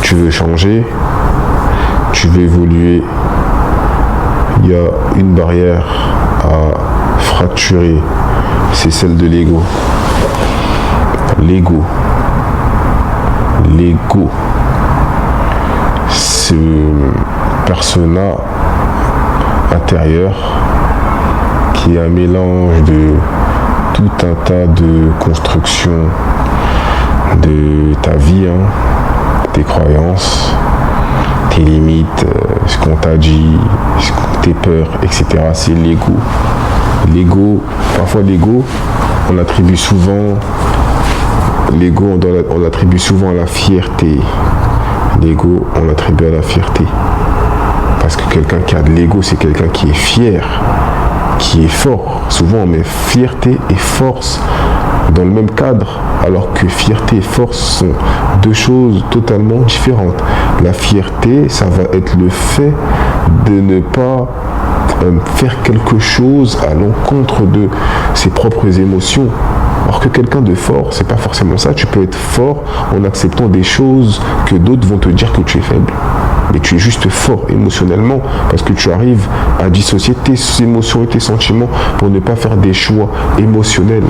tu veux changer, tu veux évoluer, il y a une barrière à fracturer, c'est celle de l'ego. L'ego. L'ego. Ce persona intérieur qui est un mélange de tout un tas de constructions de ta vie, tes croyances, tes limites, ce qu'on t'a dit, tes peurs, etc. C'est l'ego. L'ego, parfois l'ego, on l'attribue souvent, on l'attribue souvent à la fierté. L'ego, on l'attribue à la fierté. Parce que quelqu'un qui a de l'ego, c'est quelqu'un qui est fier, qui est fort. Souvent on met fierté et force dans le même cadre, alors que fierté et force sont deux choses totalement différentes. La fierté, ça va être le fait de ne pas faire quelque chose à l'encontre de ses propres émotions. Alors que quelqu'un de fort, c'est pas forcément ça. Tu peux être fort en acceptant des choses que d'autres vont te dire que tu es faible. Mais tu es juste fort émotionnellement parce que tu arrives à dissocier tes émotions et tes sentiments pour ne pas faire des choix émotionnels.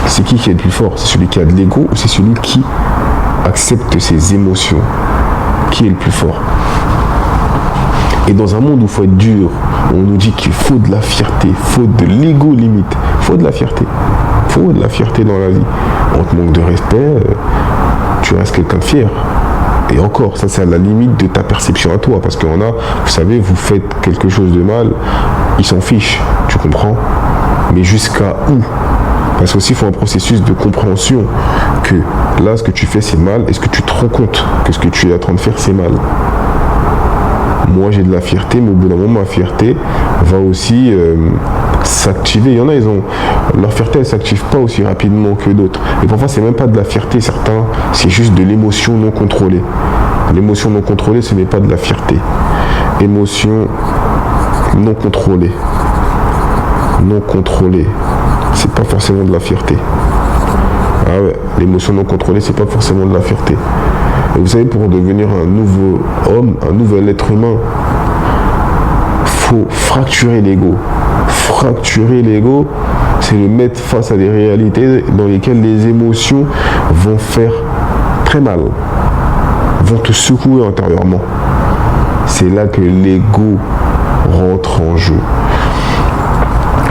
C'est qui est le plus fort? C'est celui qui a de l'ego ou c'est celui qui accepte ses émotions? Qui est le plus fort? Et dans un monde où il faut être dur, où on nous dit qu'il faut de la fierté, il faut de l'ego limite, il faut de la fierté. Il faut de la fierté dans la vie. On te manque de respect, tu restes quelqu'un de fier. Et encore, ça c'est à la limite de ta perception à toi. Parce qu'on a, vous savez, vous faites quelque chose de mal, ils s'en fichent, tu comprends? Mais jusqu'à où? Parce qu'aussi il faut un processus de compréhension que là ce que tu fais c'est mal. Est-ce que tu te rends compte que ce que tu es en train de faire c'est mal? Moi j'ai de la fierté, mais au bout d'un moment ma fierté va aussi s'activer. Il y en a, leur fierté elle s'active pas aussi rapidement que d'autres. Et parfois c'est même pas de la fierté, certains, c'est juste de l'émotion non contrôlée. L'émotion non contrôlée ce n'est pas de la fierté. Émotion non contrôlée. Non contrôlée. C'est pas forcément de la fierté. Ah ouais, l'émotion non contrôlée c'est pas forcément de la fierté. Et vous savez, pour devenir un nouveau homme, un nouvel être humain, faut fracturer l'ego. Fracturer l'ego, c'est le mettre face à des réalités dans lesquelles les émotions vont faire très mal, vont te secouer intérieurement. C'est là que l'ego rentre en jeu.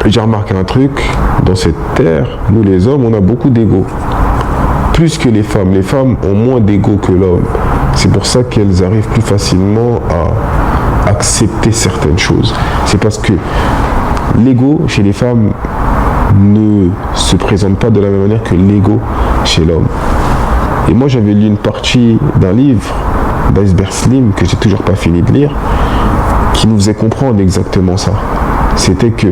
J'ai remarqué un truc, dans cette terre, nous les hommes, on a beaucoup d'ego. Plus que les femmes. Les femmes ont moins d'ego que l'homme. C'est pour ça qu'elles arrivent plus facilement à accepter certaines choses. C'est parce que l'ego chez les femmes ne se présente pas de la même manière que l'ego chez l'homme. Et moi j'avais lu une partie d'un livre d'Iceberg Slim que j'ai toujours pas fini de lire, qui nous faisait comprendre exactement ça. C'était que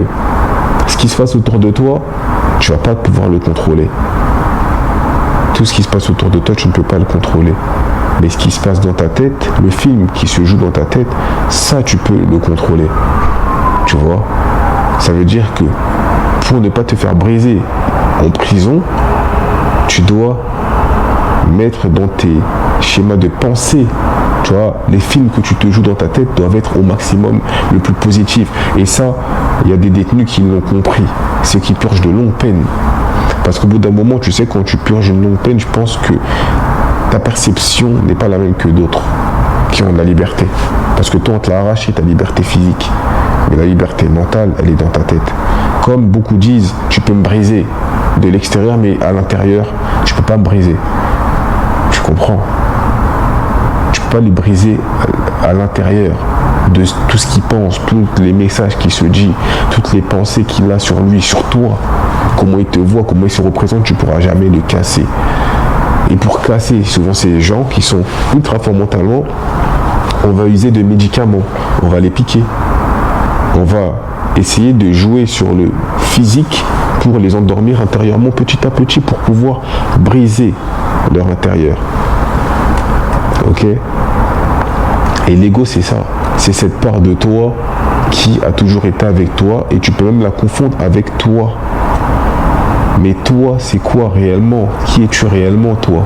ce qui se passe autour de toi, tu vas pas pouvoir le contrôler. Tout ce qui se passe autour de toi, tu ne peux pas le contrôler. Mais ce qui se passe dans ta tête, le film qui se joue dans ta tête, ça tu peux le contrôler. Tu vois? Ça veut dire que pour ne pas te faire briser en prison, tu dois mettre dans tes schémas de pensée, tu vois, les films que tu te joues dans ta tête doivent être au maximum le plus positif. Et ça, il y a des détenus qui l'ont compris, ceux qui purgent de longues peines. Parce qu'au bout d'un moment, tu sais, quand tu purges une longue peine, je pense que ta perception n'est pas la même que d'autres qui ont de la liberté. Parce que toi, on te l'a arraché, ta liberté physique. Mais la liberté mentale, elle est dans ta tête. Comme beaucoup disent, tu peux me briser de l'extérieur, mais à l'intérieur, tu peux pas me briser. Tu comprends? Tu peux pas les briser à l'intérieur de tout ce qu'il pense, tous les messages qu'il se dit, toutes les pensées qu'il a sur lui, sur toi. Comment il te voit, comment il se représente, tu ne pourras jamais le casser. Et pour casser souvent ces gens qui sont ultra forts mentalement, on va user de médicaments, on va les piquer. On va essayer de jouer sur le physique pour les endormir intérieurement petit à petit pour pouvoir briser leur intérieur. Ok? Et l'ego c'est ça, c'est cette part de toi qui a toujours été avec toi et tu peux même la confondre avec toi. Mais toi, c'est quoi réellement? Qui es-tu réellement, toi?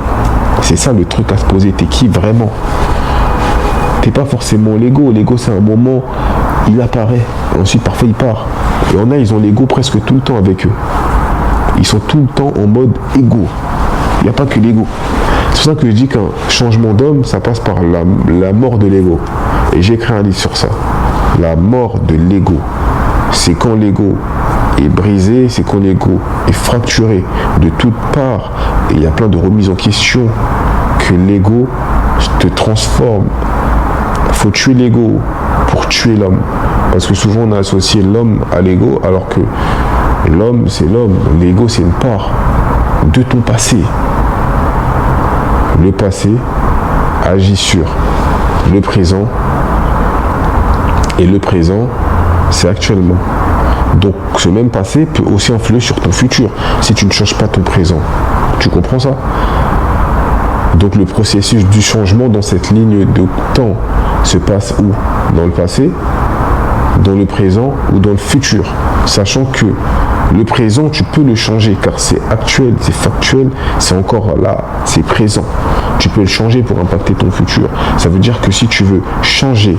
C'est ça le truc à se poser. T'es qui vraiment? T'es pas forcément l'ego. L'ego, c'est un moment, il apparaît. Et ensuite, parfois, il part. Et on a, ils ont l'ego presque tout le temps avec eux. Ils sont tout le temps en mode égo. Il n'y a pas que l'ego. C'est pour ça que je dis qu'un changement d'homme, ça passe par la mort de l'ego. Et j'ai écrit un livre sur ça. La mort de l'ego. C'est quand l'ego est brisé, c'est quand l'ego est fracturé de toutes parts. Et il y a plein de remises en question que l'ego te transforme. Il faut tuer l'ego pour tuer l'homme. Parce que souvent on a associé l'homme à l'ego, alors que l'homme c'est l'homme. L'ego c'est une part de ton passé. Le passé agit sur le présent. Et le présent, c'est actuellement. Donc ce même passé peut aussi influer sur ton futur si tu ne changes pas ton présent. Tu comprends ça? Donc le processus du changement dans cette ligne de temps se passe où? Dans le passé, dans le présent ou dans le futur. Sachant que le présent, tu peux le changer car c'est actuel, c'est factuel, c'est encore là, c'est présent. Tu peux le changer pour impacter ton futur. Ça veut dire que si tu veux changer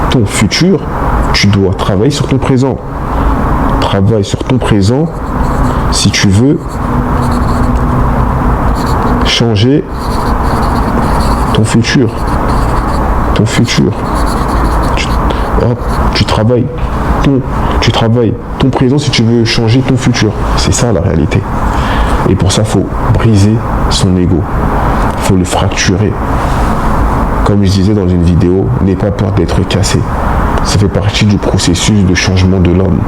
ton futur, tu dois travailler sur ton présent. Travaille sur ton présent si tu veux changer ton futur. Ton futur. Tu travailles ton présent si tu veux changer ton futur. C'est ça la réalité. Et pour ça, il faut briser son ego. Il faut le fracturer. Comme je disais dans une vidéo, n'aie pas peur d'être cassé. Ça fait partie du processus de changement de l'homme.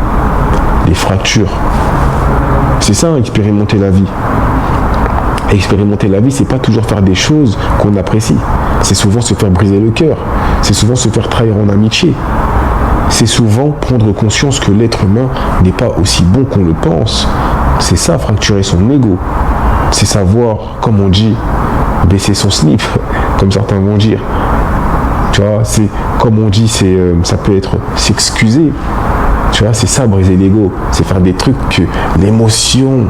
Les fractures. C'est ça, expérimenter la vie. Expérimenter la vie, c'est pas toujours faire des choses qu'on apprécie. C'est souvent se faire briser le cœur. C'est souvent se faire trahir en amitié. C'est souvent prendre conscience que l'être humain n'est pas aussi bon qu'on le pense. C'est ça, fracturer son ego. C'est savoir, comme on dit, baisser son slip, comme certains vont dire. Tu vois, c'est comme on dit, ça peut être s'excuser. Tu vois, c'est ça, briser l'ego. C'est faire des trucs que l'émotion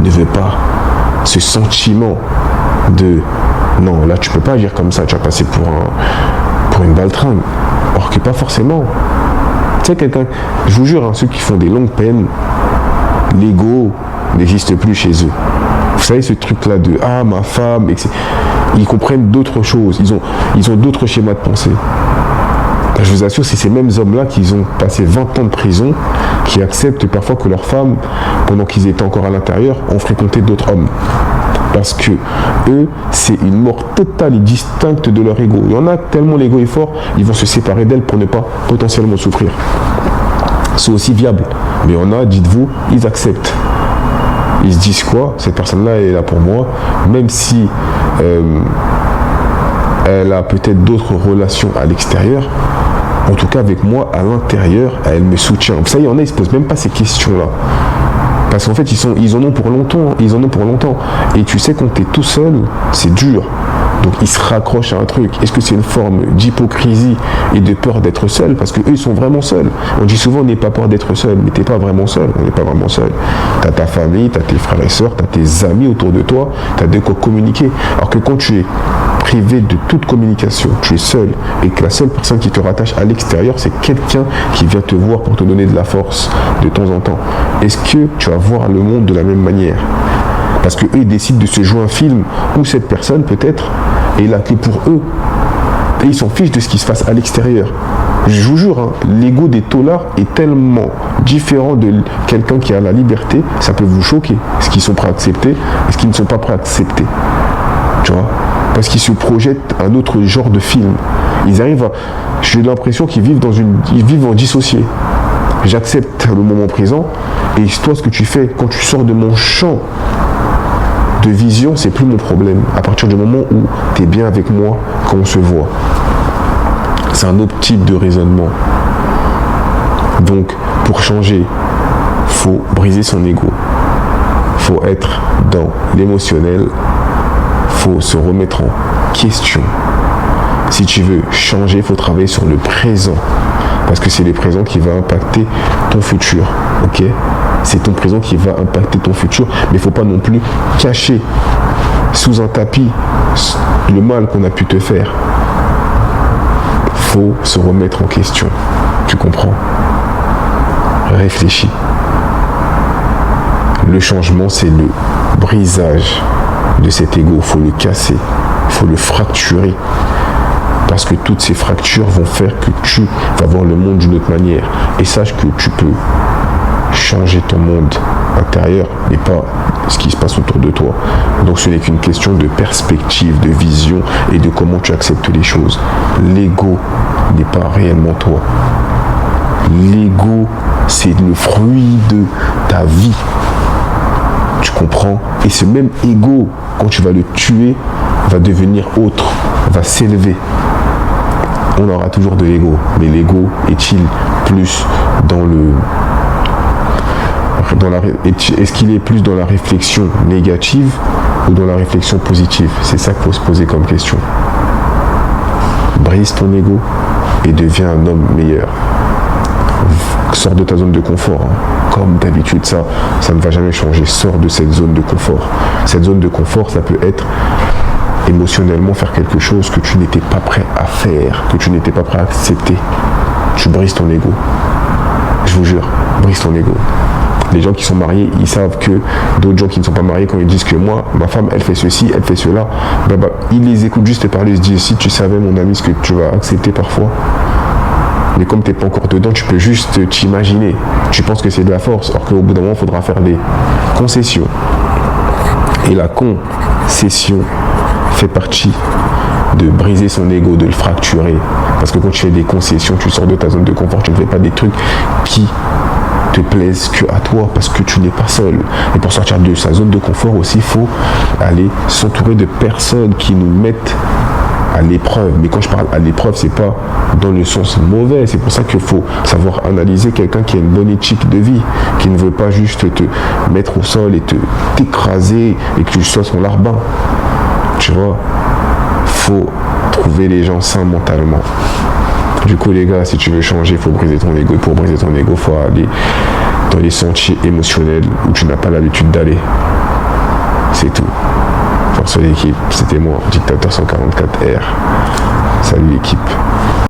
ne veut pas. Ce sentiment de non, là tu peux pas agir comme ça, tu vas passer pour une baltringue. Or que pas forcément. Tu sais, quelqu'un, je vous jure, hein, ceux qui font des longues peines, l'ego n'existe plus chez eux. Vous savez, ce truc-là de ah, ma femme, etc. Ils comprennent d'autres choses, ils ont d'autres schémas de pensée. Je vous assure, c'est ces mêmes hommes-là qui ont passé 20 ans de prison, qui acceptent parfois que leurs femmes, pendant qu'ils étaient encore à l'intérieur, ont fréquenté d'autres hommes. Parce que eux, c'est une mort totale et distincte de leur ego. Il y en a tellement l'ego est fort, ils vont se séparer d'elle pour ne pas potentiellement souffrir. C'est aussi viable. Mais il y en a, dites-vous, ils acceptent. Ils se disent quoi? Cette personne-là est là pour moi, même si elle a peut-être d'autres relations à l'extérieur. En tout cas, avec moi, à l'intérieur, elle me soutient. Vous savez, il y en a, ils ne se posent même pas ces questions-là. Parce qu'en fait, ils en ont pour longtemps. Ils en ont pour longtemps. Et tu sais, quand tu es tout seul, c'est dur. Donc, ils se raccrochent à un truc. Est-ce que c'est une forme d'hypocrisie et de peur d'être seul? Parce qu'eux, ils sont vraiment seuls. On dit souvent, n'aie pas peur d'être seul. Mais tu n'es pas vraiment seul. On n'est pas vraiment seul. Tu as ta famille, tu as tes frères et sœurs, tu as tes amis autour de toi. Tu as de quoi communiquer. Alors que quand tu es privé de toute communication, tu es seul et que la seule personne qui te rattache à l'extérieur, c'est quelqu'un qui vient te voir pour te donner de la force de temps en temps. Est-ce que tu vas voir le monde de la même manière? Parce qu'eux, ils décident de se jouer un film où cette personne, peut-être, est là que pour eux. Et ils s'en fichent de ce qui se passe à l'extérieur. Je vous jure, hein, l'ego des taulards est tellement différent de quelqu'un qui a la liberté, ça peut vous choquer. Ce qu'ils sont prêts à accepter et ce qu'ils ne sont pas prêts à accepter. Tu vois? Parce qu'ils se projettent un autre genre de film. Ils arrivent à... J'ai l'impression qu'ils vivent ils vivent en dissocié. J'accepte le moment présent et toi, ce que tu fais quand tu sors de mon champ de vision, c'est plus mon problème. À partir du moment où tu es bien avec moi, quand on se voit. C'est un autre type de raisonnement. Donc, pour changer, il faut briser son ego. Il faut être dans l'émotionnel. Il faut se remettre en question. Si tu veux changer, il faut travailler sur le présent. Parce que c'est le présent qui va impacter ton futur. Ok? c'est ton présent qui va impacter ton futur, mais il ne faut pas non plus cacher sous un tapis le mal qu'on a pu te faire. Faut se remettre en question. Tu comprends? Réfléchis. Le changement, c'est le brisage de cet ego. Il faut le casser, il faut le fracturer. Parce que toutes ces fractures vont faire que tu vas voir le monde d'une autre manière. Et sache que tu peux changer ton monde intérieur, mais pas ce qui se passe autour de toi. Donc ce n'est qu'une question de perspective, de vision et de comment tu acceptes les choses. L'ego n'est pas réellement toi. L'ego, c'est le fruit de ta vie. Tu comprends? Et ce même ego, quand tu vas le tuer, va devenir autre, va s'élever. On aura toujours de l'ego, mais l'ego est-il plus dans le... Est-ce qu'il est plus dans la réflexion négative ou dans la réflexion positive? C'est ça qu'il faut se poser comme question. Brise ton ego et deviens un homme meilleur. Sors de ta zone de confort. Comme d'habitude, ça ne va jamais changer. Sors de cette zone de confort. Cette zone de confort, ça peut être émotionnellement faire quelque chose que tu n'étais pas prêt à faire, que tu n'étais pas prêt à accepter. Tu brises ton ego. Je vous jure, brise ton ego. Les gens qui sont mariés, ils savent que d'autres gens qui ne sont pas mariés, quand ils disent que moi, ma femme, elle fait ceci, elle fait cela, ils les écoutent juste parler, ils se disent, si tu savais, mon ami, ce que tu vas accepter parfois. Mais comme tu n'es pas encore dedans, tu peux juste t'imaginer. Tu penses que c'est de la force, alors qu'au bout d'un moment, il faudra faire des concessions. Et la concession fait partie de briser son ego, de le fracturer. Parce que quand tu fais des concessions, tu sors de ta zone de confort, tu ne fais pas des trucs qui te plaisent que à toi, parce que tu n'es pas seul. Et pour sortir de sa zone de confort aussi, il faut aller s'entourer de personnes qui nous mettent à l'épreuve. Mais quand je parle à l'épreuve, c'est pas dans le sens mauvais. C'est pour ça qu'il faut savoir analyser quelqu'un qui a une bonne éthique de vie, qui ne veut pas juste te mettre au sol et t'écraser et que tu sois son larbin. Tu vois, faut trouver les gens sains mentalement. Du coup, les gars, si tu veux changer, il faut briser ton ego. Et pour briser ton ego, il faut aller dans les sentiers émotionnels où tu n'as pas l'habitude d'aller. C'est tout. Force l'équipe, c'était moi, Dictateur 144R. Salut l'équipe.